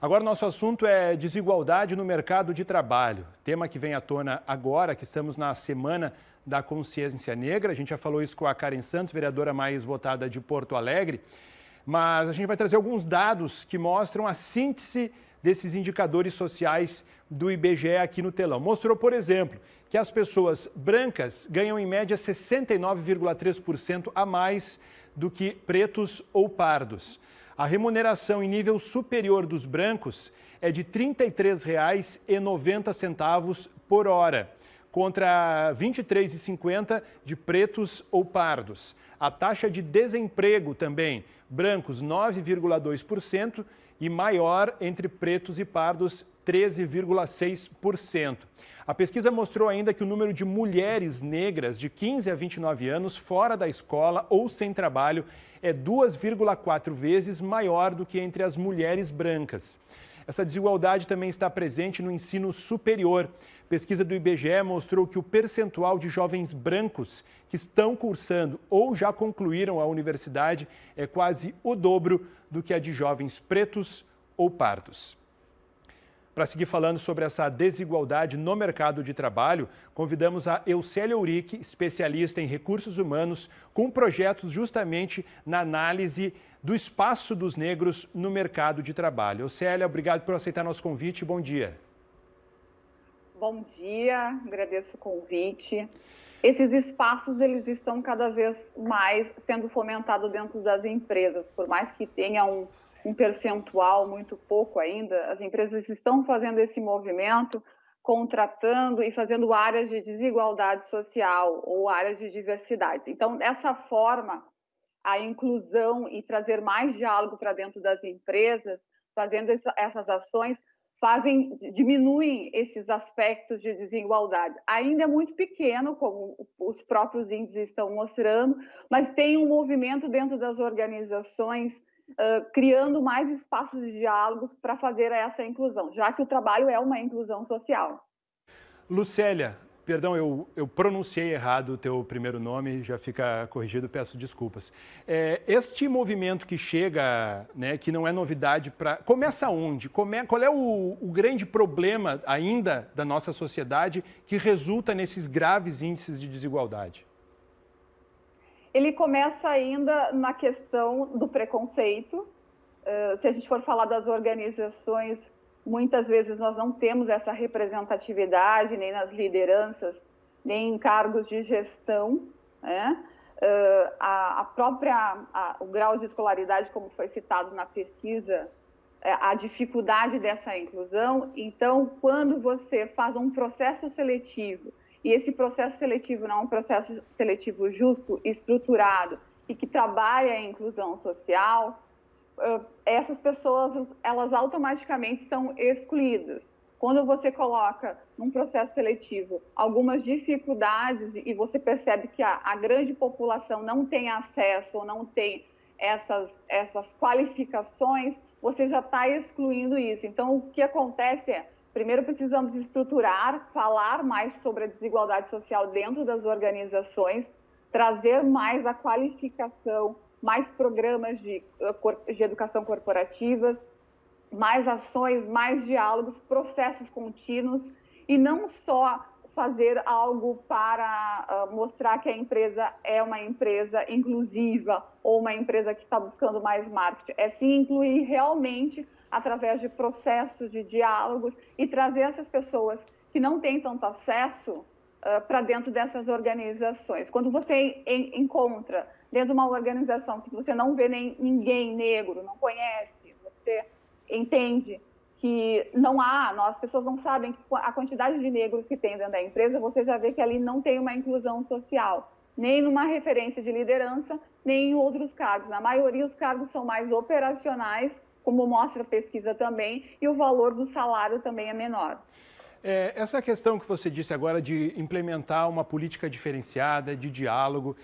Agora, nosso assunto é desigualdade no mercado de trabalho. Tema que vem à tona agora, que estamos na Semana da Consciência Negra. A gente já falou isso com a Karen Santos, vereadora mais votada de Porto Alegre. Mas a gente vai trazer alguns dados que mostram a síntese desses indicadores sociais do IBGE aqui no telão. Mostrou, por exemplo, que as pessoas brancas ganham em média 69,3% a mais do que pretos ou pardos. A remuneração em nível superior dos brancos é de R$ 33,90 por hora, contra R$ 23,50 de pretos ou pardos. A taxa de desemprego também, brancos 9,2% e maior entre pretos e pardos 13,6%. A pesquisa mostrou ainda que o número de mulheres negras de 15 a 29 anos fora da escola ou sem trabalho é 2,4 vezes maior do que entre as mulheres brancas. Essa desigualdade também está presente no ensino superior. Pesquisa do IBGE mostrou que o percentual de jovens brancos que estão cursando ou já concluíram a universidade é quase o dobro do que a de jovens pretos ou pardos. Para seguir falando sobre essa desigualdade no mercado de trabalho, convidamos a Eucélia Uric, especialista em recursos humanos, com projetos justamente na análise do espaço dos negros no mercado de trabalho. Eucélia, obrigado por aceitar nosso convite. Bom dia. Bom dia, agradeço o convite. Esses espaços, eles estão cada vez mais sendo fomentados dentro das empresas. Por mais que tenha um percentual muito pouco ainda, as empresas estão fazendo esse movimento, contratando e fazendo áreas de desigualdade social ou áreas de diversidade. Então, dessa forma, a inclusão e trazer mais diálogo para dentro das empresas, fazendo essas ações, diminuem esses aspectos de desigualdade. Ainda é muito pequeno, como os próprios índices estão mostrando, mas tem um movimento dentro das organizações, criando mais espaços de diálogos para fazer essa inclusão, já que o trabalho é uma inclusão social. Lucélia, perdão, eu pronunciei errado o teu primeiro nome, já fica corrigido, peço desculpas. Este movimento que chega, né, que não é novidade, começa onde? Qual é o grande problema ainda da nossa sociedade que resulta nesses graves índices de desigualdade? Ele começa ainda na questão do preconceito. Se a gente for falar das organizações, muitas vezes nós não temos essa representatividade nem nas lideranças, nem em cargos de gestão, né? O grau de escolaridade, como foi citado na pesquisa, a dificuldade dessa inclusão. Então, quando você faz um processo seletivo, e esse processo seletivo não é um processo seletivo justo, estruturado, e que trabalha a inclusão social, essas pessoas, elas automaticamente são excluídas. Quando você coloca num processo seletivo algumas dificuldades e você percebe que a grande população não tem acesso ou não tem essas qualificações, você já está excluindo isso. Então, o que acontece é, primeiro precisamos estruturar, falar mais sobre a desigualdade social dentro das organizações, trazer mais a qualificação, mais programas de educação corporativas, mais ações, mais diálogos, processos contínuos, e não só fazer algo para mostrar que a empresa é uma empresa inclusiva ou uma empresa que está buscando mais marketing. É sim incluir realmente através de processos de diálogos e trazer essas pessoas que não têm tanto acesso para dentro dessas organizações. Quando você encontra dentro de uma organização que você não vê ninguém negro, não conhece, você entende que não há, as pessoas não sabem a quantidade de negros que tem dentro da empresa, você já vê que ali não tem uma inclusão social, nem numa referência de liderança, nem em outros cargos. Na maioria, os cargos são mais operacionais, como mostra a pesquisa também, e o valor do salário também é menor. Essa questão que você disse agora de implementar uma política diferenciada, de diálogo,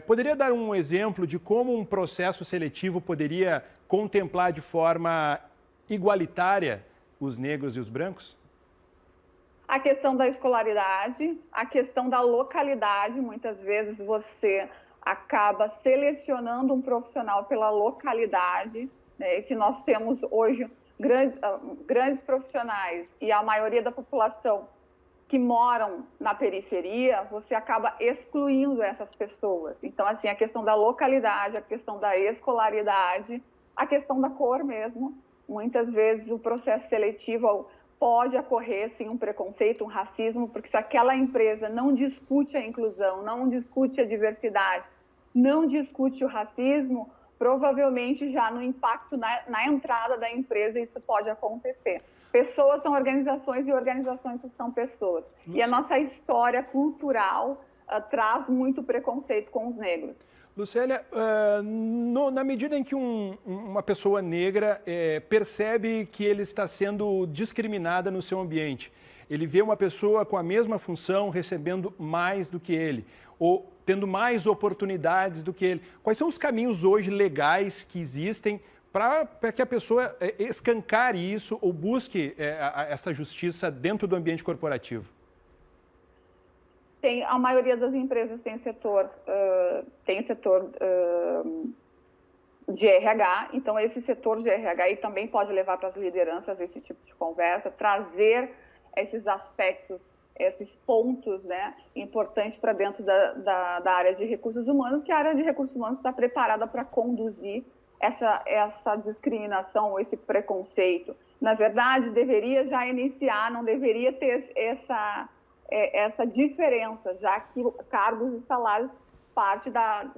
poderia dar um exemplo de como um processo seletivo poderia contemplar de forma igualitária os negros e os brancos? A questão da escolaridade, a questão da localidade, muitas vezes você acaba selecionando um profissional pela localidade, né? E se nós temos hoje grandes profissionais e a maioria da população que moram na periferia, você acaba excluindo essas pessoas. Então, assim, a questão da localidade, a questão da escolaridade, a questão da cor mesmo. Muitas vezes o processo seletivo pode ocorrer, sim, um preconceito, um racismo, porque se aquela empresa não discute a inclusão, não discute a diversidade, não discute o racismo, provavelmente já no impacto na entrada da empresa isso pode acontecer. Pessoas são organizações e organizações são pessoas. E a nossa história cultural traz muito preconceito com os negros. Lucélia, na medida em que uma pessoa negra percebe que ele está sendo discriminada no seu ambiente, ele vê uma pessoa com a mesma função recebendo mais do que ele, ou tendo mais oportunidades do que ele, quais são os caminhos hoje legais que existem para que a pessoa escancare isso ou busque essa justiça dentro do ambiente corporativo? A maioria das empresas tem setor de RH, então esse setor de RH também pode levar para as lideranças esse tipo de conversa, trazer esses aspectos, esses pontos, né, importantes para dentro da área de recursos humanos, que a área de recursos humanos está preparada para conduzir essa discriminação, esse preconceito. Na verdade, deveria já iniciar, não deveria ter essa diferença, já que cargos e salários parte da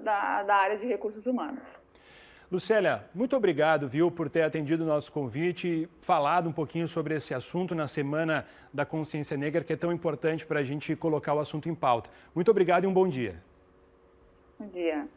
área de recursos humanos. Lucélia, muito obrigado, viu, por ter atendido o nosso convite e falado um pouquinho sobre esse assunto na Semana da Consciência Negra, que é tão importante para a gente colocar o assunto em pauta. Muito obrigado e um bom dia. Bom dia.